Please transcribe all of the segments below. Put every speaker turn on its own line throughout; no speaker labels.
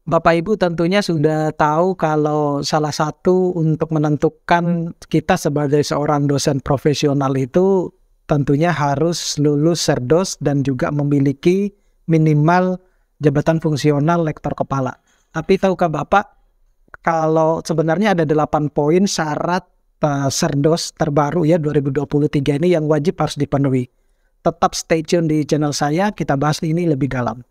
Bapak Ibu tentunya sudah tahu kalau salah satu untuk menentukan kita sebagai seorang dosen profesional itu tentunya harus lulus Serdos dan juga memiliki minimal jabatan fungsional lektor kepala. Tapi tahukah Bapak kalau sebenarnya ada 8 poin syarat Serdos terbaru ya 2023 ini yang wajib harus dipenuhi. Tetap stay tune di channel saya, kita bahas ini lebih dalam.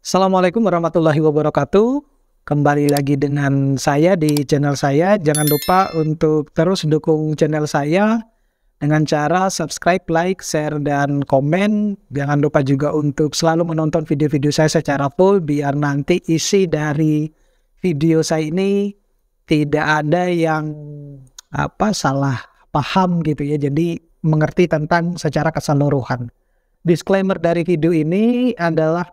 Assalamualaikum warahmatullahi wabarakatuh. Kembali lagi dengan saya di channel saya. Jangan lupa untuk terus dukung channel saya dengan cara subscribe, like, share, dan komen. Jangan lupa juga untuk selalu menonton video-video saya secara full biar nanti isi dari video saya ini tidak ada yang salah paham gitu ya. Jadi mengerti tentang secara keseluruhan. Disclaimer dari video ini adalah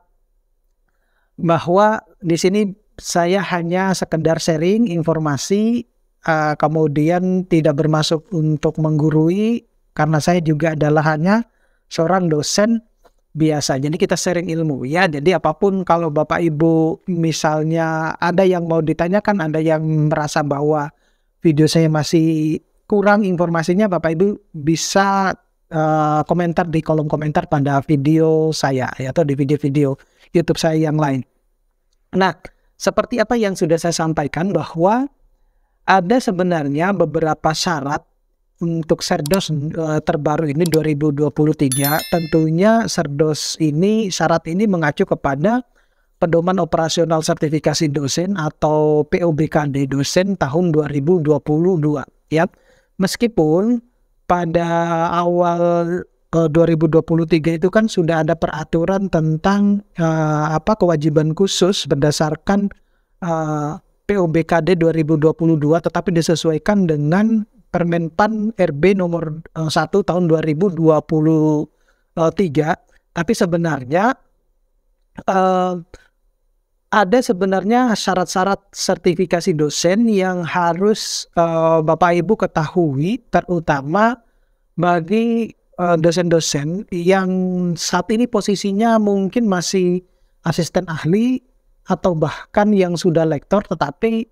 bahwa di sini saya hanya sekedar sharing informasi, kemudian tidak bermaksud untuk menggurui karena saya juga adalah hanya seorang dosen biasa. Jadi kita sharing ilmu ya. Jadi apapun kalau Bapak Ibu misalnya ada yang mau ditanyakan, ada yang merasa bahwa video saya masih kurang informasinya, Bapak Ibu bisa komentar di kolom komentar pada video saya ya, atau di video-video YouTube saya yang lain. Nah, seperti apa yang sudah saya sampaikan bahwa ada sebenarnya beberapa syarat untuk Serdos terbaru ini 2023. Tentunya Serdos ini, syarat ini mengacu kepada Pedoman Operasional Sertifikasi Dosen atau POBKD Dosen tahun 2022 ya. Meskipun pada awal 2023 itu kan sudah ada peraturan tentang kewajiban khusus berdasarkan POBKD 2022, tetapi disesuaikan dengan Permenpan RB nomor 1 tahun 2023. Tapi sebenarnya ada sebenarnya syarat-syarat sertifikasi dosen yang harus Bapak Ibu ketahui, terutama bagi dosen-dosen yang saat ini posisinya mungkin masih asisten ahli atau bahkan yang sudah lektor tetapi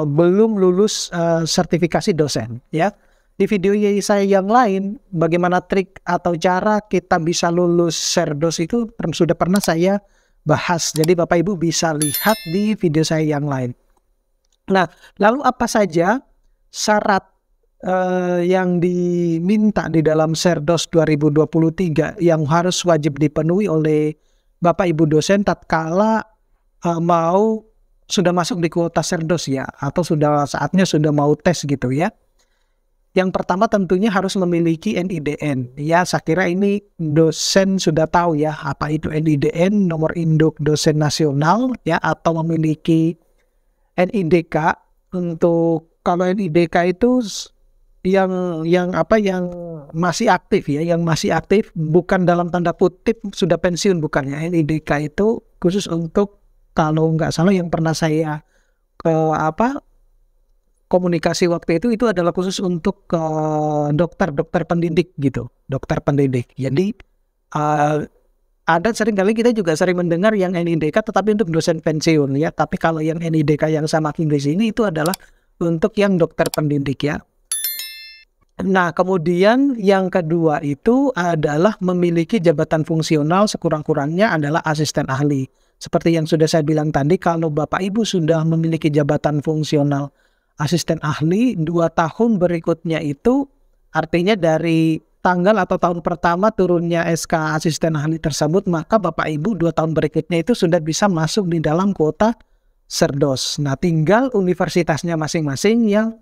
belum lulus sertifikasi dosen ya. Di video saya yang lain bagaimana trik atau cara kita bisa lulus Serdos itu sudah pernah saya bahas. Jadi Bapak Ibu bisa lihat di video saya yang lain. Nah, lalu apa saja syarat yang diminta di dalam Serdos 2023 yang harus wajib dipenuhi oleh Bapak Ibu dosen tatkala sudah masuk di kuota Serdos ya, atau saatnya sudah mau tes gitu ya. Yang pertama tentunya harus memiliki NIDN ya. Saya kira ini dosen sudah tahu ya apa itu NIDN, nomor induk dosen nasional ya, atau memiliki NIDK. Untuk kalau NIDK itu yang masih aktif ya, yang masih aktif, bukan dalam tanda kutip sudah pensiun, bukan ya. NIDK itu khusus untuk, kalau nggak salah yang pernah saya komunikasi waktu itu adalah khusus untuk dokter pendidik gitu, dokter pendidik. Jadi ada seringkali kita juga sering mendengar yang NIDK tetapi untuk dosen pensiun ya. Tapi kalau yang NIDK yang sama Inggris ini itu adalah untuk yang dokter pendidik ya. Nah, kemudian yang kedua itu adalah memiliki jabatan fungsional sekurang-kurangnya adalah asisten ahli. Seperti yang sudah saya bilang tadi, kalau Bapak Ibu sudah memiliki jabatan fungsional asisten ahli 2 tahun berikutnya itu artinya dari tanggal atau tahun pertama turunnya SK asisten ahli tersebut, maka Bapak Ibu 2 tahun berikutnya itu sudah bisa masuk di dalam kuota Serdos. Nah, tinggal universitasnya masing-masing yang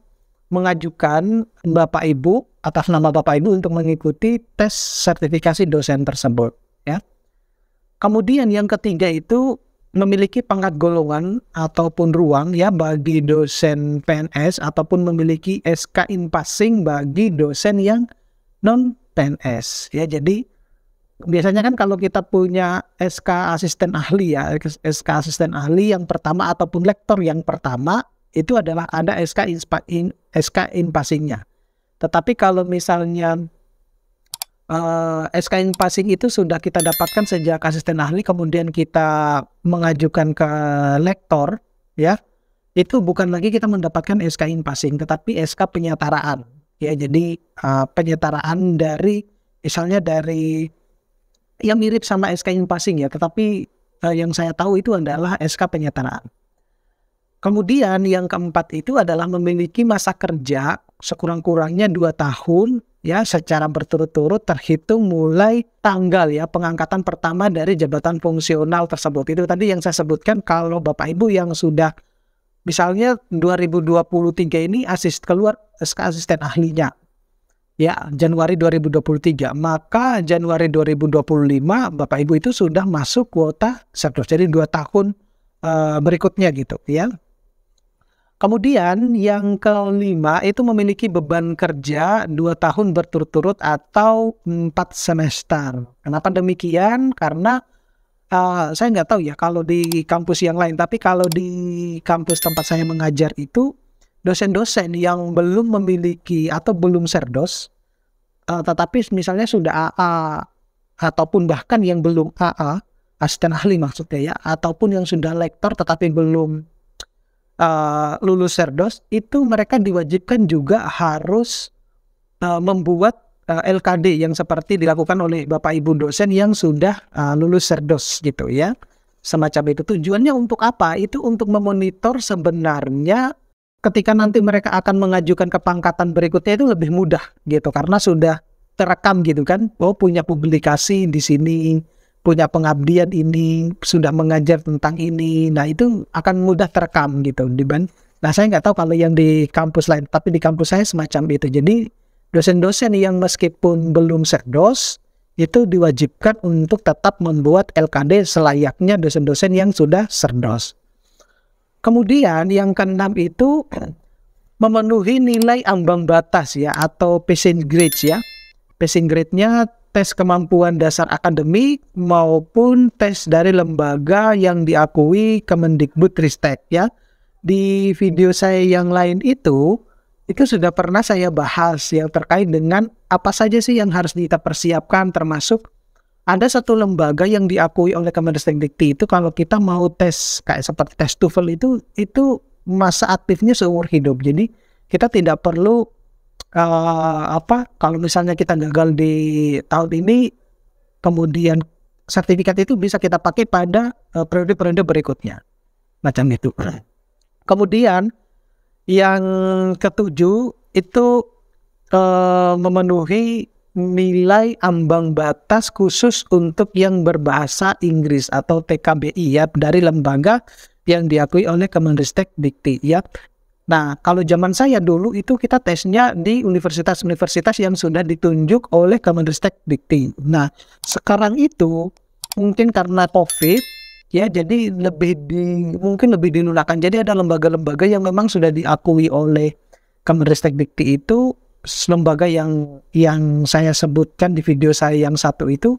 mengajukan Bapak Ibu atas nama Bapak Ibu untuk mengikuti tes sertifikasi dosen tersebut ya. Kemudian yang ketiga itu memiliki pangkat golongan ataupun ruang ya bagi dosen PNS, ataupun memiliki SK in passing bagi dosen yang non PNS ya. Jadi biasanya kan kalau kita punya SK asisten ahli ya, SK asisten ahli yang pertama ataupun lektor yang pertama itu adalah ada SK in passingnya. Tetapi kalau misalnya SKN passing itu sudah kita dapatkan sejak asisten ahli, kemudian kita mengajukan ke lektor, ya, itu bukan lagi kita mendapatkan SKN passing, tetapi SK penyetaraan. Ya, jadi penyetaraan dari, misalnya dari yang mirip sama SKN passing ya, tetapi yang saya tahu itu adalah SK penyetaraan. Kemudian yang keempat itu adalah memiliki masa kerja sekurang-kurangnya 2 tahun ya secara berturut-turut terhitung mulai tanggal ya pengangkatan pertama dari jabatan fungsional tersebut. Itu tadi yang saya sebutkan, kalau Bapak Ibu yang sudah misalnya 2023 ini keluar SK asisten ahlinya ya Januari 2023, maka Januari 2025 Bapak Ibu itu sudah masuk kuota Serdos, jadi 2 tahun berikutnya gitu ya. Kemudian yang kelima itu memiliki beban kerja 2 tahun berturut-turut atau 4 semester. Kenapa demikian? Karena saya nggak tahu ya kalau di kampus yang lain, tapi kalau di kampus tempat saya mengajar itu dosen-dosen yang belum memiliki atau belum Serdos, tetapi misalnya sudah AA ataupun bahkan yang belum AA, asisten ahli maksudnya ya, ataupun yang sudah lektor tetapi belum lulus Serdos, itu mereka diwajibkan juga harus membuat LKD yang seperti dilakukan oleh Bapak Ibu dosen yang sudah lulus Serdos gitu ya. Semacam itu. Tujuannya untuk apa? Itu untuk memonitor sebenarnya ketika nanti mereka akan mengajukan ke pangkatan berikutnya itu lebih mudah gitu, karena sudah terekam gitu kan. Oh, punya publikasi di sini, punya pengabdian ini, sudah mengajar tentang ini. Nah, itu akan mudah terekam gitu. Nah, saya nggak tahu kalau yang di kampus lain, tapi di kampus saya semacam itu. Jadi, dosen-dosen yang meskipun belum Serdos, itu diwajibkan untuk tetap membuat LKD selayaknya dosen-dosen yang sudah Serdos. Kemudian, yang keenam itu memenuhi nilai ambang batas ya, atau passing grade ya. Passing grade-nya tes kemampuan dasar akademik maupun tes dari lembaga yang diakui Kemendikbudristek ya. Di video saya yang lain itu sudah pernah saya bahas yang terkait dengan apa saja sih yang harus kita persiapkan, termasuk ada satu lembaga yang diakui oleh Kemendikbudristek itu kalau kita mau tes kayak seperti tes TOEFL itu masa aktifnya seumur hidup. Jadi kita tidak perlu kalau misalnya kita gagal di tahun ini, kemudian sertifikat itu bisa kita pakai pada periode-periode berikutnya, macam itu. Kemudian yang ketujuh itu memenuhi nilai ambang batas khusus untuk yang berbahasa Inggris atau TKBI ya, dari lembaga yang diakui oleh Kemendikbudristek Dikti ya. Nah, kalau zaman saya dulu itu kita tesnya di universitas-universitas yang sudah ditunjuk oleh Kemendikbudristek Dikti. Nah, sekarang itu mungkin karena COVID ya, jadi mungkin lebih dinulakan. Jadi ada lembaga-lembaga yang memang sudah diakui oleh Kemendikbudristek Dikti itu, lembaga yang saya sebutkan di video saya yang satu itu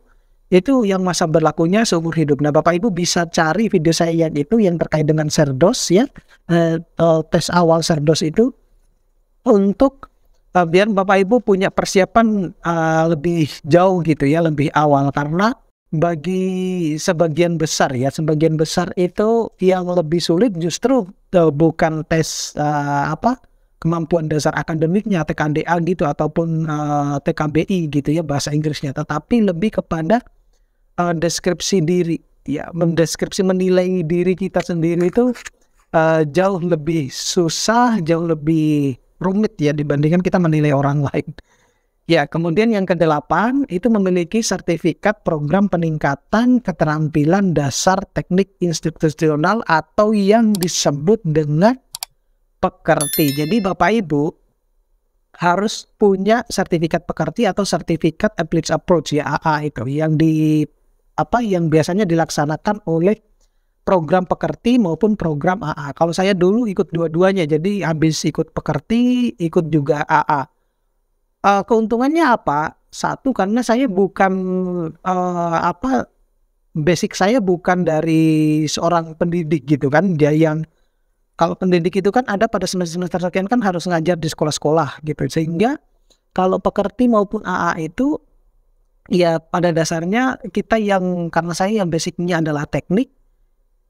yang masa berlakunya seumur hidup. Nah, Bapak Ibu bisa cari video saya yang terkait dengan Serdos ya, tes awal Serdos itu, untuk biar Bapak Ibu punya persiapan lebih jauh gitu ya, lebih awal. Karena bagi sebagian besar itu yang lebih sulit justru bukan tes kemampuan dasar akademiknya TKDA gitu ataupun TKBI gitu ya bahasa Inggrisnya, tetapi lebih kepada deskripsi diri ya, menilai diri kita sendiri itu jauh lebih susah, jauh lebih rumit ya dibandingkan kita menilai orang lain. Ya, kemudian yang kedelapan itu memiliki sertifikat program peningkatan keterampilan dasar teknik institusional atau yang disebut dengan pekerti. Jadi Bapak Ibu harus punya sertifikat pekerti atau sertifikat applied approach ya, AA itu yang biasanya dilaksanakan oleh program pekerti maupun program AA. Kalau saya dulu ikut dua-duanya, jadi habis ikut pekerti, ikut juga AA. Keuntungannya apa? Satu, karena saya bukan basic saya bukan dari seorang pendidik gitu kan. Dia yang kalau pendidik itu kan ada pada semester sekian kan harus ngajar di sekolah-sekolah gitu, sehingga kalau pekerti maupun AA itu ya pada dasarnya kita yang, karena saya yang basicnya adalah teknik,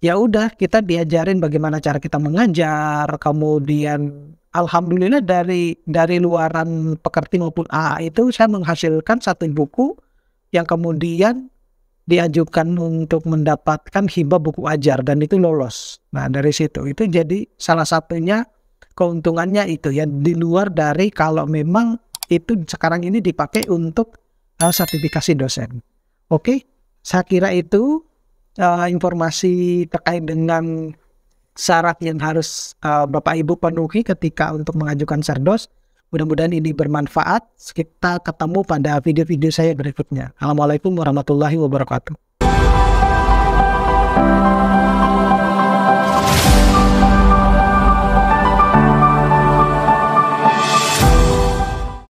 ya udah kita diajarin bagaimana cara kita mengajar, kemudian alhamdulillah dari luaran pekerti maupun AA itu saya menghasilkan satu buku yang kemudian diajukan untuk mendapatkan hibah buku ajar dan itu lolos. Nah dari situ itu jadi salah satunya keuntungannya itu ya, di luar dari kalau memang itu sekarang ini dipakai untuk sertifikasi dosen. Oke, saya kira itu informasi terkait dengan syarat yang harus Bapak Ibu penuhi ketika untuk mengajukan Serdos. Mudah-mudahan ini bermanfaat. Kita ketemu pada video-video saya berikutnya. Assalamualaikum warahmatullahi wabarakatuh.